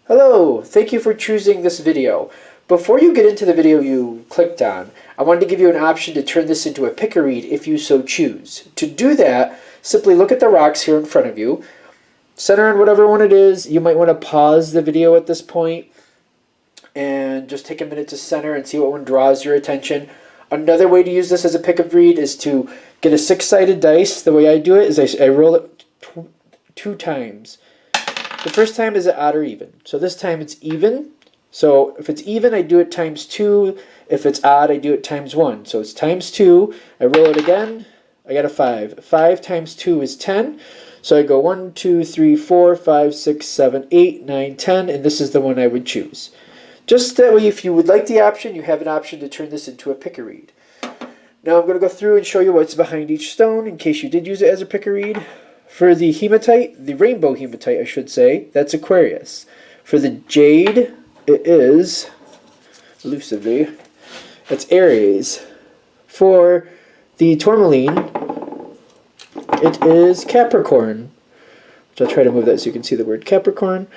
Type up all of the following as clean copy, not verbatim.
Hello, thank you for choosing this video. Before you get into the video you clicked on, I wanted to give you an option to turn this into a pick a read if you so choose. To do that, simply look at the rocks here in front of you, center on whatever one it is. You might want to pause the video at this point and just take a minute to center and see what one draws your attention. Another way to use this as a pick a read is to get a six-sided dice. The way I do it is I roll it two times. The first time is it odd or even. So this time it's even. So if it's even, I do it times 2. If it's odd, I do it times 1. So it's times 2. I roll it again. I got a 5. 5 times 2 is 10. So I go 1, 2, 3, 4, 5, 6, 7, 8, 9, 10. And this is the one I would choose. Just that way, if you would like the option, you have an option to turn this into a pick a read. Now I'm going to go through and show you what's behind each stone in case you did use it as a pick a read. For the hematite, the rainbow hematite I should say, that's Aquarius. For the jade, it is, elusively, that's Aries. For the tourmaline, it is Capricorn. Which I'll try to move that so you can see the word Capricorn.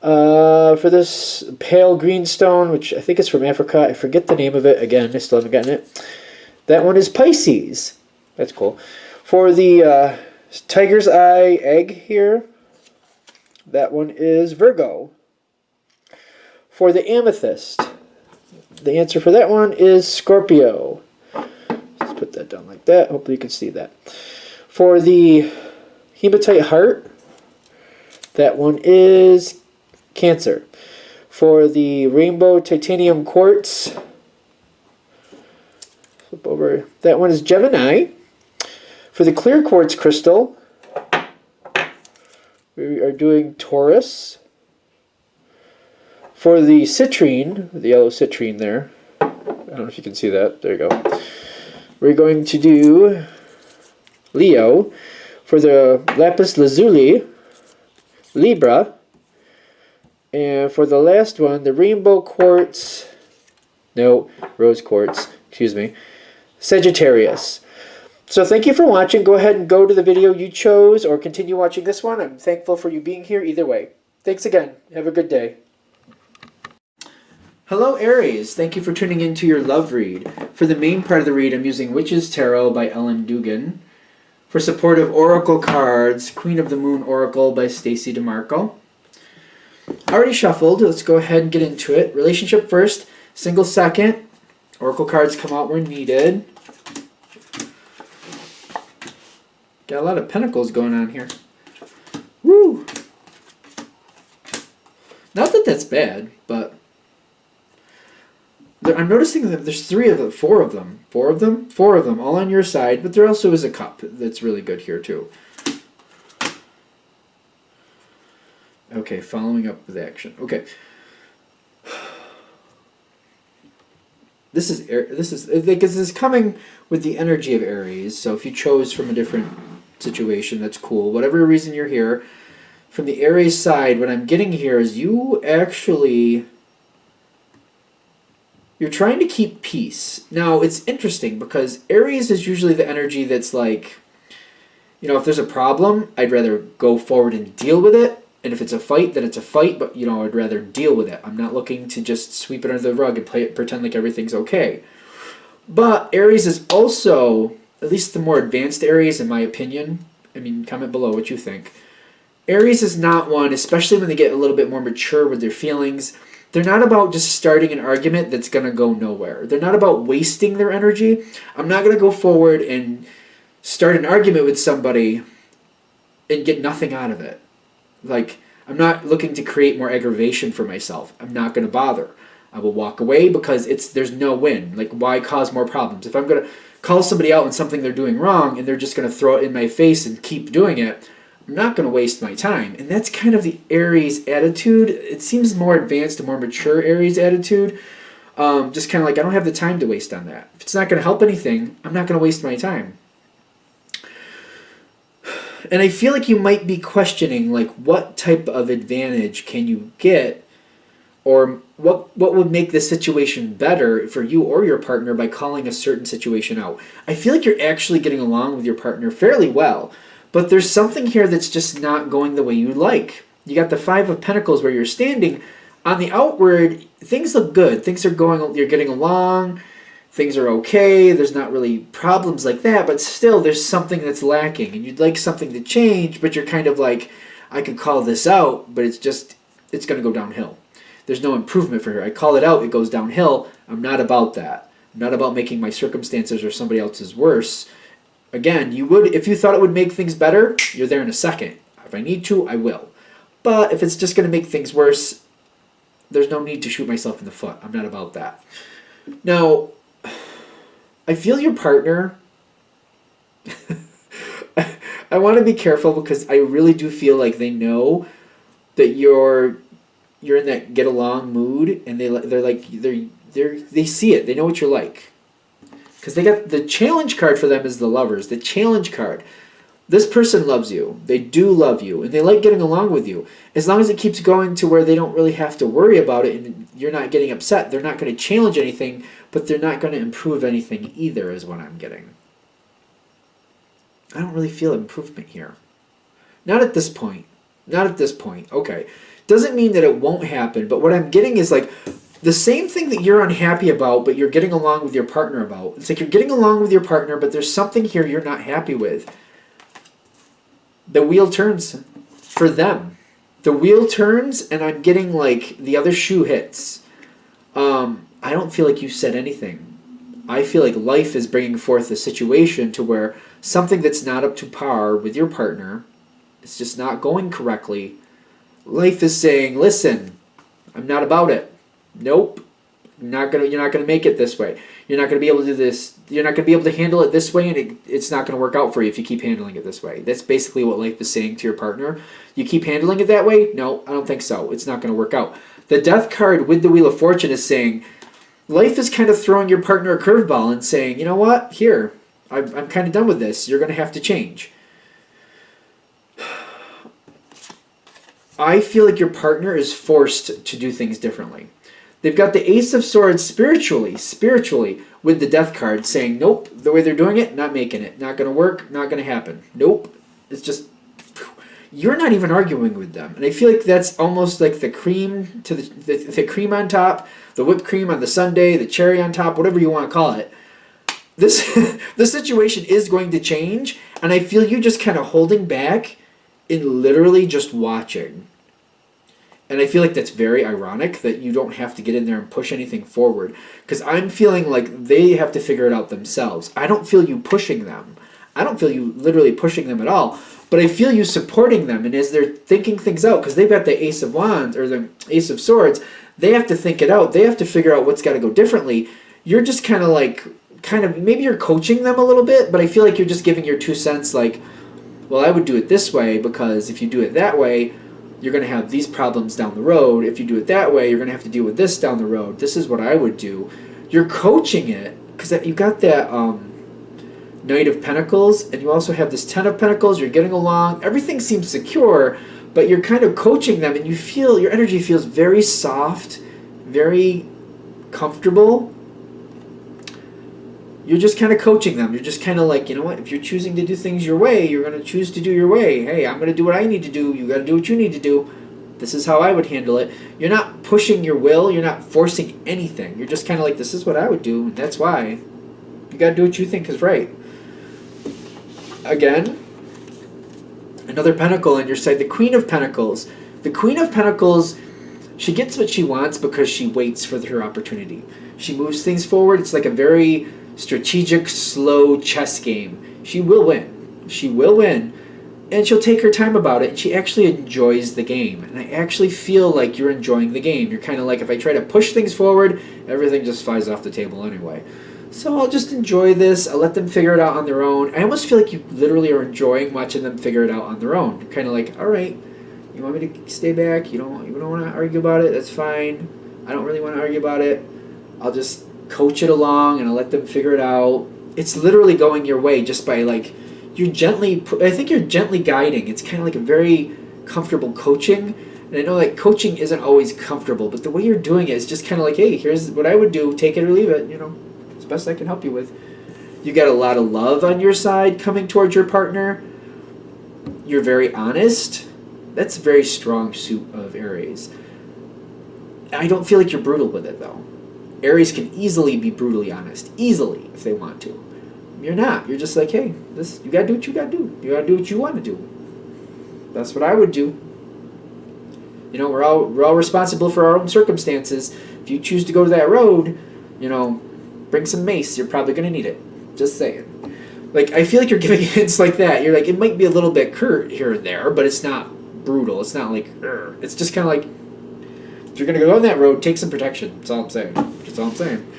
For this pale green stone, which I think is from Africa, I forget the name of it. Again, I still haven't gotten it. That one is Pisces. That's cool. For the tiger's eye egg here, that one is Virgo. For the amethyst, the answer for that one is Scorpio. Let's put that down like that. Hopefully you can see that. For the hematite heart, that one is Cancer. For the rainbow titanium quartz, flip over, that one is Gemini. For the clear quartz crystal, we are doing Taurus. For the citrine, the yellow citrine there, I don't know if you can see that, there you go. We're going to do Leo. For the lapis lazuli, Libra. And for the last one, the rainbow quartz, no, rose quartz, excuse me, Sagittarius. So thank you for watching. Go ahead and go to the video you chose or continue watching this one. I'm thankful for you being here either way. Thanks again. Have a good day. Hello Aries. Thank you for tuning into your love read. For the main part of the read, I'm using Witch's Tarot by Ellen Dugan. For supportive oracle cards, Queen of the Moon Oracle by Stacey DeMarco. Already shuffled. Let's go ahead and get into it. Relationship first, single second. Oracle cards come out where needed. Got a lot of pentacles going on here. Woo! Not that that's bad, but I'm noticing that there's four of them, all on your side, but there also is a cup that's really good here too. Okay, following up with action. Okay. This is coming with the energy of Aries, so if you chose from a different situation, that's cool. Whatever reason you're here, from the Aries side, what I'm getting here is you're trying to keep peace. Now, it's interesting because Aries is usually the energy that's like, if there's a problem, I'd rather go forward and deal with it. And if it's a fight, then it's a fight, but, I'd rather deal with it. I'm not looking to just sweep it under the rug and pretend like everything's okay. But Aries is also, at least the more advanced Aries, in my opinion, comment below what you think. Aries is not one, especially when they get a little bit more mature with their feelings. They're not about just starting an argument that's going to go nowhere. They're not about wasting their energy. I'm not going to go forward and start an argument with somebody and get nothing out of it. Like, I'm not looking to create more aggravation for myself. I'm not going to bother. I will walk away because there's no win. Like, why cause more problems? If I'm going to call somebody out on something they're doing wrong and they're just going to throw it in my face and keep doing it, I'm not going to waste my time. And that's kind of the Aries attitude. It seems more advanced, a more mature Aries attitude. Just kind of like, I don't have the time to waste on that. If it's not going to help anything, I'm not going to waste my time. And I feel like you might be questioning, like, what type of advantage can you get, or what would make the situation better for you or your partner by calling a certain situation out. I feel like you're actually getting along with your partner fairly well, but there's something here that's just not going the way you like. You got the Five of Pentacles where you're standing. On the outward, things look good. Things are going, you're getting along. Things are okay. There's not really problems like that, but still there's something that's lacking and you'd like something to change, but you're kind of like, I could call this out, but it's going to go downhill. There's no improvement for her. I call it out, it goes downhill. I'm not about that. I'm not about making my circumstances or somebody else's worse. Again, you would, if you thought it would make things better, you're there in a second. If I need to, I will. But if it's just going to make things worse, there's no need to shoot myself in the foot. I'm not about that. Now, I feel your partner, I want to be careful because I really do feel like they know that you're in that get along mood, and they see it. They know what you're like. Because they got the challenge card for them is the Lovers. The challenge card. This person loves you. They do love you, and they like getting along with you. As long as it keeps going to where they don't really have to worry about it and you're not getting upset, they're not going to challenge anything, but they're not going to improve anything either is what I'm getting. I don't really feel improvement here. Not at this point. Not at this point. Okay. Doesn't mean that it won't happen, but what I'm getting is like the same thing that you're unhappy about, but you're getting along with your partner about. It's like you're getting along with your partner, but there's something here you're not happy with. The wheel turns for them. The wheel turns, and I'm getting like the other shoe hits. I don't feel like you said anything. I feel like life is bringing forth a situation to where something that's not up to par with your partner, it's just not going correctly. Life is saying, listen, I'm not about it. Nope. You're not gonna make it this way. You're not gonna be able to do this. You're not gonna be able to handle it this way, and it's not gonna work out for you if you keep handling it this way. That's basically what life is saying to your partner. You keep handling it that way? No, I don't think so. It's not gonna work out. The Death card with the Wheel of Fortune is saying, life is kind of throwing your partner a curveball and saying, you know what? Here, I'm kind of done with this. You're gonna have to change. I feel like your partner is forced to do things differently. They've got the Ace of Swords spiritually, with the Death card saying, nope, the way they're doing it, not making it. Not going to work, not going to happen. Nope. It's just, you're not even arguing with them. And I feel like that's almost like the cream to the cream on top, the whipped cream on the sundae, the cherry on top, whatever you want to call it. This situation is going to change, and I feel you just kind of holding back in literally just watching. And I feel like that's very ironic that you don't have to get in there and push anything forward. Because I'm feeling like they have to figure it out themselves. I don't feel you pushing them. I don't feel you literally pushing them at all. But I feel you supporting them. And as they're thinking things out, because they've got the Ace of Wands or the Ace of Swords, they have to think it out. They have to figure out what's got to go differently. You're just kind of, maybe you're coaching them a little bit, but I feel like you're just giving your 2 cents like, well, I would do it this way because if you do it that way, you're going to have these problems down the road. If you do it that way, you're going to have to deal with this down the road. This is what I would do. You're coaching it because you got that Knight of Pentacles, and you also have this Ten of Pentacles. You're getting along. Everything seems secure, but you're kind of coaching them, and you feel your energy feels very soft, very comfortable. You're just kind of coaching them. You're just kind of like, you know what? If you're choosing to do things your way, you're going to choose to do your way. Hey, I'm going to do what I need to do. You got to do what you need to do. This is how I would handle it. You're not pushing your will. You're not forcing anything. You're just kind of like, this is what I would do, and that's why. You got to do what you think is right. Again, another pentacle on your side. The Queen of Pentacles. The Queen of Pentacles, she gets what she wants because she waits for her opportunity. She moves things forward. It's like a very strategic, slow chess game. She will win. She will win. And she'll take her time about it. And she actually enjoys the game. And I actually feel like you're enjoying the game. You're kind of like, if I try to push things forward, everything just flies off the table anyway. So I'll just enjoy this. I'll let them figure it out on their own. I almost feel like you literally are enjoying watching them figure it out on their own. You're kind of like, all right, you want me to stay back? You don't want to argue about it? That's fine. I don't really want to argue about it. I'll just coach it along and I'll let them figure it out. It's literally going your way just by like, I think you're gently guiding. It's kind of like a very comfortable coaching. And I know like coaching isn't always comfortable, but the way you're doing it is just kind of like, hey, here's what I would do. Take it or leave it. It's the best I can help you with. You got a lot of love on your side coming towards your partner. You're very honest. That's a very strong suit of Aries. I don't feel like you're brutal with it, though. Aries can easily be brutally honest. Easily, if they want to. You're not. You're just like, hey, you gotta do what you gotta do. You gotta do what you want to do. That's what I would do. You know, we're all responsible for our own circumstances. If you choose to go to that road, you know, bring some mace. You're probably gonna need it. Just saying. Like, I feel like you're giving hints like that. You're like, it might be a little bit curt here and there, but it's not brutal. It's not like, Urgh. It's just kind of like, if you're gonna go on that road, take some protection. That's all I'm saying. That's all I'm saying.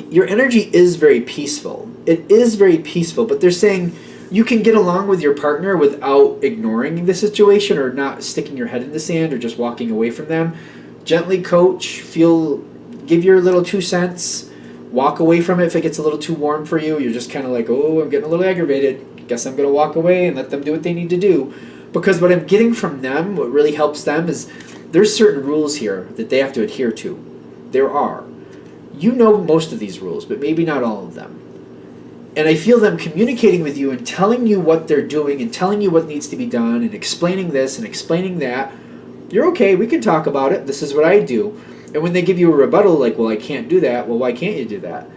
Your energy is very peaceful. It is very peaceful, but they're saying you can get along with your partner without ignoring the situation or not sticking your head in the sand or just walking away from them. Gently coach, give your little 2 cents, walk away from it if it gets a little too warm for you. You're just kind of like, oh, I'm getting a little aggravated. Guess I'm going to walk away and let them do what they need to do. Because what I'm getting from them, what really helps them is there's certain rules here that they have to adhere to. There are. You know most of these rules, but maybe not all of them. And I feel them communicating with you and telling you what they're doing and telling you what needs to be done and explaining this and explaining that. You're okay, we can talk about it. This is what I do. And when they give you a rebuttal like, well, I can't do that, well, why can't you do that?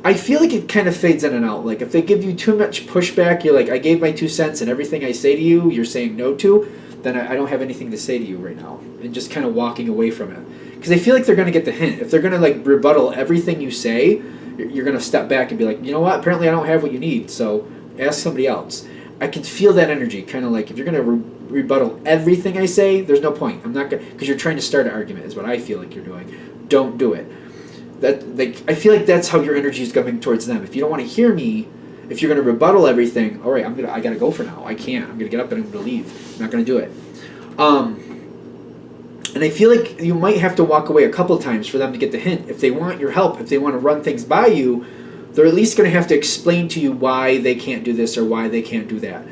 I feel like it kind of fades in and out. Like, if they give you too much pushback, you're like, I gave my 2 cents and everything I say to you, you're saying no to, then I don't have anything to say to you right now. And just kind of walking away from it. Because I feel like they're going to get the hint. If they're going to, like, rebuttal everything you say, you're going to step back and be like, you know what, apparently I don't have what you need, so ask somebody else. I can feel that energy, kind of like, if you're going to rebuttal everything I say, there's no point. I'm not going to, because you're trying to start an argument is what I feel like you're doing. Don't do it. I feel like that's how your energy is coming towards them. If you don't want to hear me, if you're going to rebuttal everything, all right, I got to go for now. I can't. I'm going to get up and I'm going to leave. I'm not going to do it. And I feel like you might have to walk away a couple times for them to get the hint. If they want your help, if they want to run things by you, they're at least going to have to explain to you why they can't do this or why they can't do that.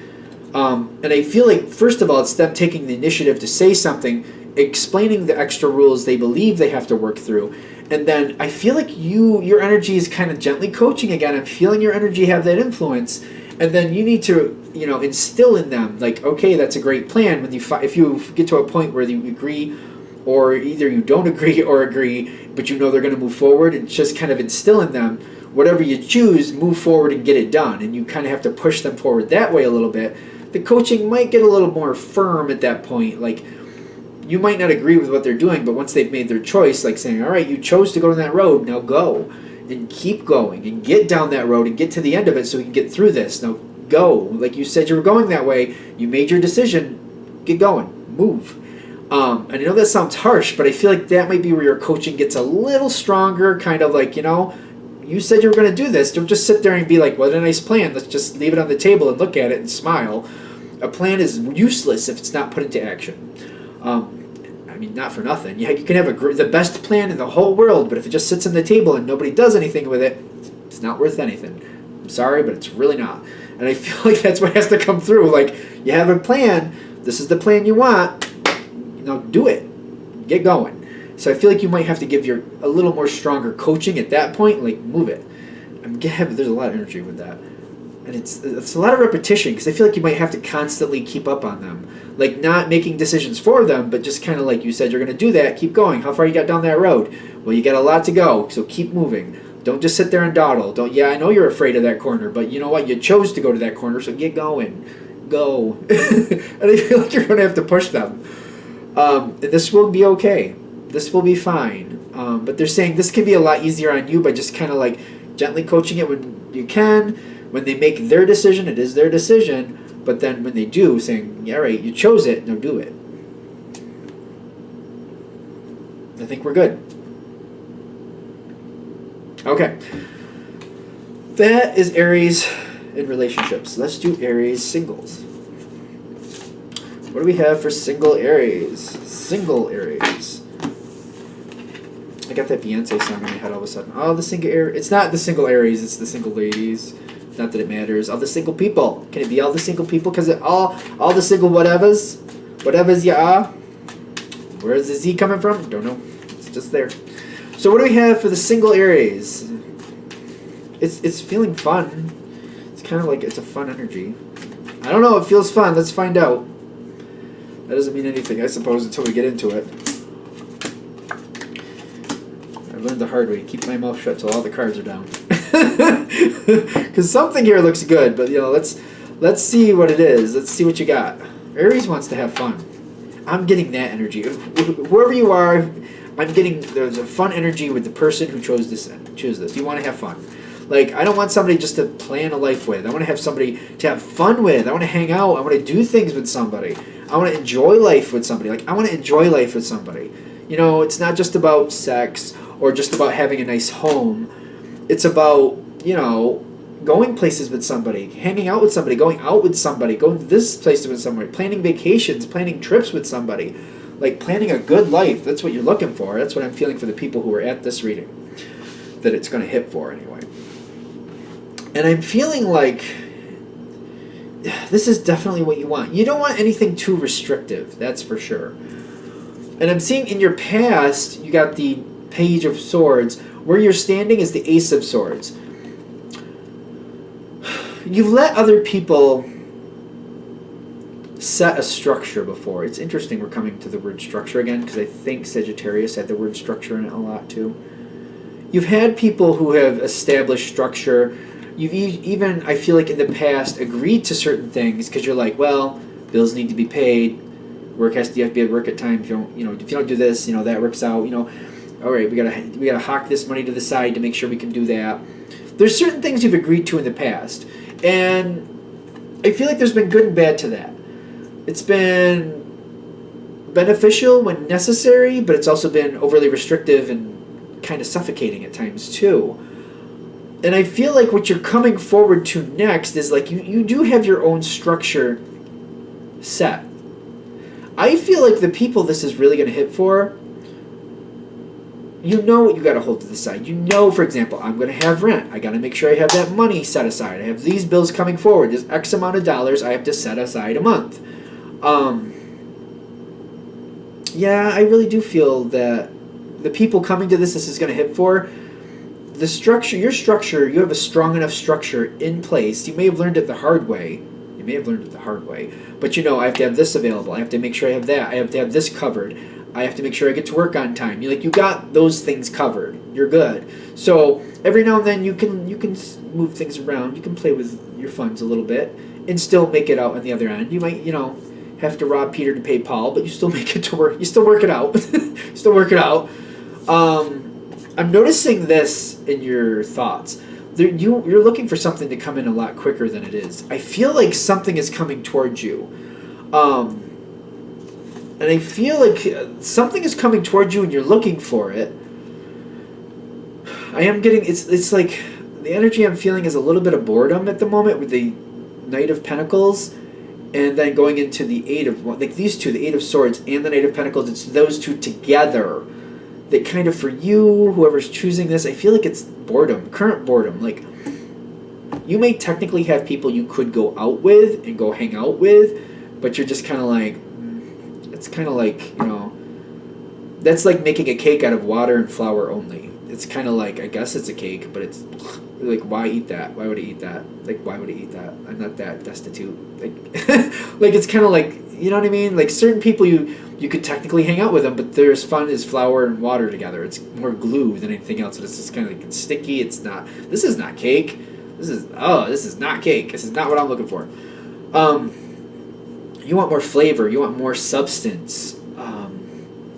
And I feel like, first of all, it's them taking the initiative to say something, explaining the extra rules they believe they have to work through. And then I feel like your energy is kind of gently coaching again. I'm feeling your energy have that influence. And then you need to, instill in them, like, okay, that's a great plan. If you get to a point where you agree, or either you don't agree or agree, but you know they're going to move forward, and just kind of instill in them, whatever you choose, move forward and get it done. And you kind of have to push them forward that way a little bit. The coaching might get a little more firm at that point. Like, you might not agree with what they're doing, but once they've made their choice, like saying, all right, you chose to go on that road, now go. And keep going, and get down that road, and get to the end of it so we can get through this. Now go. Like you said you were going that way, you made your decision, get going, move. And I know that sounds harsh, but I feel like that might be where your coaching gets a little stronger, kind of like, you said you were going to do this. Don't just sit there and be like, what a nice plan. Let's just leave it on the table and look at it and smile. A plan is useless if it's not put into action. Not for nothing. You can have the best plan in the whole world, but if it just sits on the table and nobody does anything with it, it's not worth anything. I'm sorry, but it's really not. And I feel like that's what has to come through. Like, you have a plan. This is the plan you want. Do it. Get going. So I feel like you might have to give a little more stronger coaching at that point. Like, move it. There's a lot of energy with that. And it's a lot of repetition, because I feel like you might have to constantly keep up on them. Like, not making decisions for them, but just kind of like you said, you're going to do that, keep going. How far you got down that road? Well, you got a lot to go, so keep moving. Don't just sit there and dawdle. I know you're afraid of that corner, but you know what? You chose to go to that corner, so get going. Go. And I feel like you're going to have to push them. And this will be okay. This will be fine. But they're saying this can be a lot easier on you by just kind of like gently coaching it when you can. When they make their decision, it is their decision. But then when they do, saying, yeah, right, you chose it, now do it. I think we're good. Okay. That is Aries in relationships. Let's do Aries singles. What do we have for single Aries? Single Aries. I got that Beyonce song in my head all of a sudden. Oh, the single Aries. It's not the single Aries, it's the single ladies. Not that it matters. All the single people. Can it be all the single people? Because all the single whatevers you are. Where's the Z coming from? Don't know. It's just there. So what do we have for the single Aries? It's feeling fun. It's kind of like it's a fun energy. I don't know. It feels fun. Let's find out. That doesn't mean anything, I suppose, until we get into it. I learned the hard way. Keep my mouth shut till all the cards are down. Because something here looks good, but let's see what it is. Let's see what you got. Aries wants to have fun. I'm getting that energy. Whoever you are, I'm getting there's a fun energy with the person who chose this. You want to have fun. Like, I don't want somebody just to plan a life with. I want to have somebody to have fun with. I want to hang out. I want to do things with somebody. I want to enjoy life with somebody. Like, I want to enjoy life with somebody. You know, it's not just about sex or just about having a nice home. It's about, you know, going places with somebody, hanging out with somebody, going out with somebody, going to this place with somebody, planning vacations, planning trips with somebody. Like, planning a good life. That's what you're looking for. That's what I'm feeling for the people who are at this reading. That it's going to hit for, anyway. And I'm feeling like this is definitely what you want. You don't want anything too restrictive, that's for sure. And I'm seeing in your past, you got the Page of Swords. Where you're standing is the Ace of Swords. You've let other people set a structure before. It's interesting we're coming to the word structure again, because I think Sagittarius had the word structure in it a lot too. You've had people who have established structure. You've even, I feel like in the past, agreed to certain things because you're like, well, bills need to be paid. You have to be at work at time. If you don't do this, that works out. All right, we gotta hawk this money to the side to make sure we can do that. There's certain things you've agreed to in the past, and I feel like there's been good and bad to that. It's been beneficial when necessary, but it's also been overly restrictive and kind of suffocating at times too. And I feel like what you're coming forward to next is like you do have your own structure set. I feel like the people this is really going to hit for, you know what you got to hold to the side. For example, I'm going to have rent. I got to make sure I have that money set aside. I have these bills coming forward. There's X amount of dollars I have to set aside a month. Yeah, I really do feel that the people coming to this is going to hit for, the structure, your structure, you have a strong enough structure in place. You may have learned it the hard way. But I have to have this available. I have to make sure I have that. I have to have this covered. I have to make sure I get to work on time. You got those things covered. You're good. So every now and then you can move things around. You can play with your funds a little bit and still make it out on the other end. You might, have to rob Peter to pay Paul, but you still make it to work. You still work it out. I'm noticing this in your thoughts. You're looking for something to come in a lot quicker than it is. I feel like something is coming towards you. And I feel like something is coming towards you and you're looking for it. I am getting, it's like, the energy I'm feeling is a little bit of boredom at the moment with the Knight of Pentacles. And then going into the Eight of, like these two, the Eight of Swords and the Knight of Pentacles, it's those two together. That kind of, for you, whoever's choosing this, I feel like it's boredom, current boredom. Like, you may technically have people you could go out with and go hang out with, but you're just kind of like, it's kind of like, that's like making a cake out of water and flour only. It's kind of like, I guess it's a cake, but it's like, why eat that? Why would I eat that? Like, why would I eat that? I'm not that destitute. Like, like it's kind of like, you know what I mean? Like, certain people you could technically hang out with them, but there's fun as flour and water together. It's more glue than anything else. It's just kind of like, it's sticky. It's not. This is not cake. This is not cake. This is not what I'm looking for. You want more flavor. You want more substance.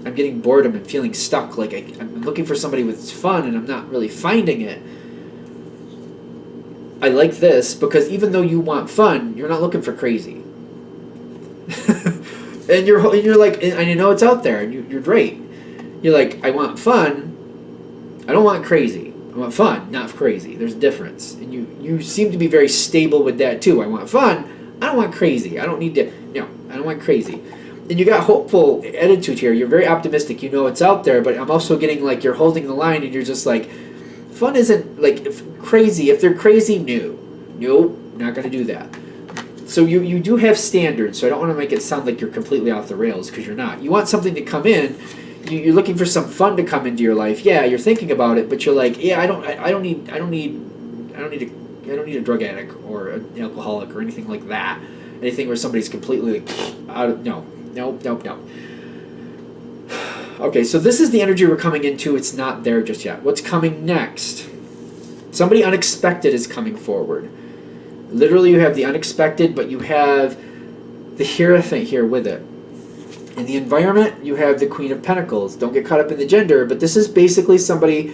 I'm getting boredom and feeling stuck. Like I'm looking for somebody with fun, and I'm not really finding it. I like this because even though you want fun, you're not looking for crazy. And you're like, and you know it's out there, and you're great. You're like, I want fun. I don't want crazy. I want fun, not crazy. There's a difference, and you seem to be very stable with that too. I want fun. I don't want crazy. I don't need to. No, I don't want crazy. And you got hopeful attitude here. You're very optimistic. You know it's out there, but I'm also getting like you're holding the line, and you're just like, fun isn't like crazy. If they're crazy, nope, not gonna do that. So you do have standards, so I don't want to make it sound like you're completely off the rails, because you're not. You want something to come in. You're looking for some fun to come into your life. Yeah, you're thinking about it, but you're like, yeah, I don't need to I don't need a drug addict or an alcoholic or anything like that. Anything where somebody's completely like, out of, no. Okay, so this is the energy we're coming into. It's not there just yet. What's coming next? Somebody unexpected is coming forward. Literally, you have the unexpected, but you have the Hierophant here with it. In the environment, you have the Queen of Pentacles. Don't get caught up in the gender, but this is basically somebody,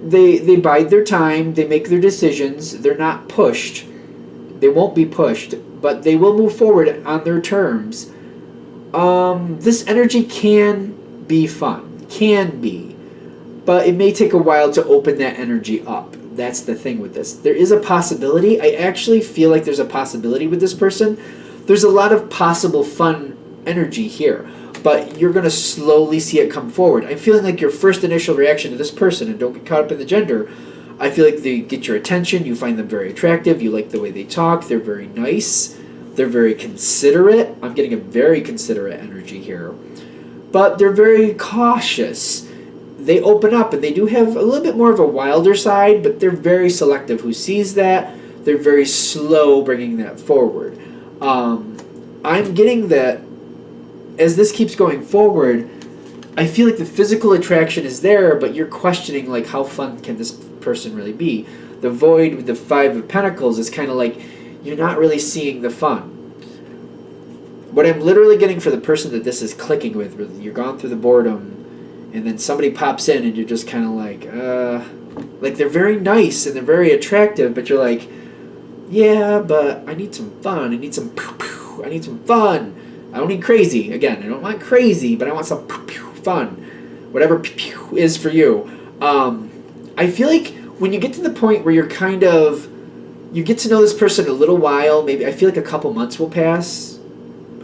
they bide their time, they make their decisions, they're not pushed. They won't be pushed, but they will move forward on their terms. This energy can be fun. Can be. But it may take a while to open that energy up. That's the thing with this. There is a possibility. I actually feel like there's a possibility with this person. There's a lot of possible fun energy here, but you're going to slowly see it come forward. I'm feeling like your first initial reaction to this person, and don't get caught up in the gender, I feel like they get your attention, you find them very attractive, you like the way they talk, they're very nice, they're very considerate. I'm getting a very considerate energy here. But they're very cautious. They open up, and they do have a little bit more of a wilder side, but they're very selective who sees that. They're very slow bringing that forward. I'm getting that as this keeps going forward, I feel like the physical attraction is there, but you're questioning, like, how fun can this person really be? The Void with the Five of Pentacles is kind of like, you're not really seeing the fun. What I'm literally getting for the person that this is clicking with, you're gone through the boredom, and then somebody pops in, and you're just kind of like they're very nice, and they're very attractive, but you're like, yeah, but I need some fun, I need some pew-pew, I need some fun. I don't need crazy. Again, I don't want crazy, but I want some fun. Whatever is for you. I feel like when you get to the point where you're kind of, you get to know this person a little while, maybe I feel like a couple months will pass.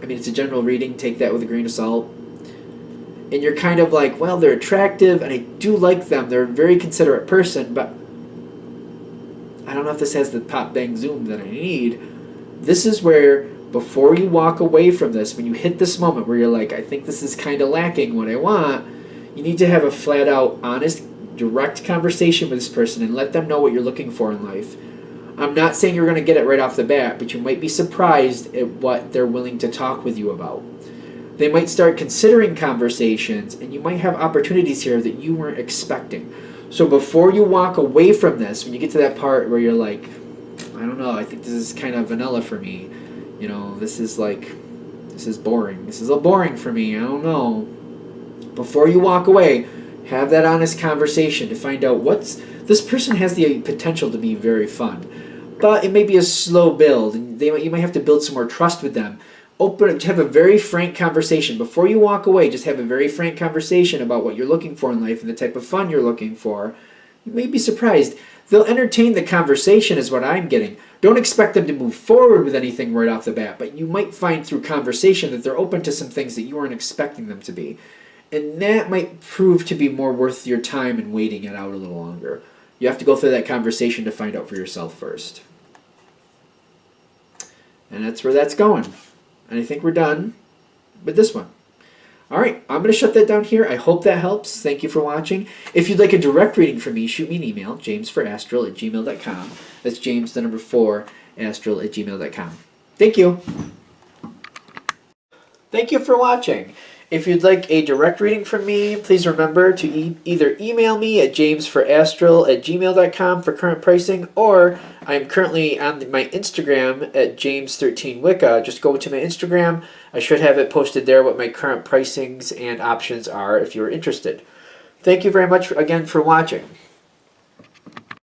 I mean, it's a general reading. Take that with a grain of salt. And you're kind of like, well, they're attractive, and I do like them. They're a very considerate person, but I don't know if this has the pop, bang, zoom that I need. This is where, before you walk away from this, when you hit this moment where you're like, I think this is kind of lacking what I want, you need to have a flat out, honest, direct conversation with this person and let them know what you're looking for in life. I'm not saying you're going to get it right off the bat, but you might be surprised at what they're willing to talk with you about. They might start considering conversations, and you might have opportunities here that you weren't expecting. So before you walk away from this, when you get to that part where you're like, I don't know, I think this is kind of vanilla for me. You know, this is boring. This is a little boring for me. I don't know. Before you walk away, have that honest conversation to find out this person has the potential to be very fun, but it may be a slow build, and you might have to build some more trust with them. Have a very frank conversation. Before you walk away, just have a very frank conversation about what you're looking for in life and the type of fun you're looking for. You may be surprised. They'll entertain the conversation is what I'm getting. Don't expect them to move forward with anything right off the bat, but you might find through conversation that they're open to some things that you weren't expecting them to be. And that might prove to be more worth your time and waiting it out a little longer. You have to go through that conversation to find out for yourself first. And that's where that's going. And I think we're done with this one. All right, I'm going to shut that down here. I hope that helps. Thank you for watching. If you'd like a direct reading from me, shoot me an email, jamesforastral@gmail.com. That's James, the number 4, astral@gmail.com. Thank you. Thank you for watching. If you'd like a direct reading from me, please remember to either email me at jamesforastral@gmail.com for current pricing, or I'm currently on my Instagram at James13Wicca. Just go to my Instagram. I should have it posted there what my current pricings and options are if you're interested. Thank you very much again for watching.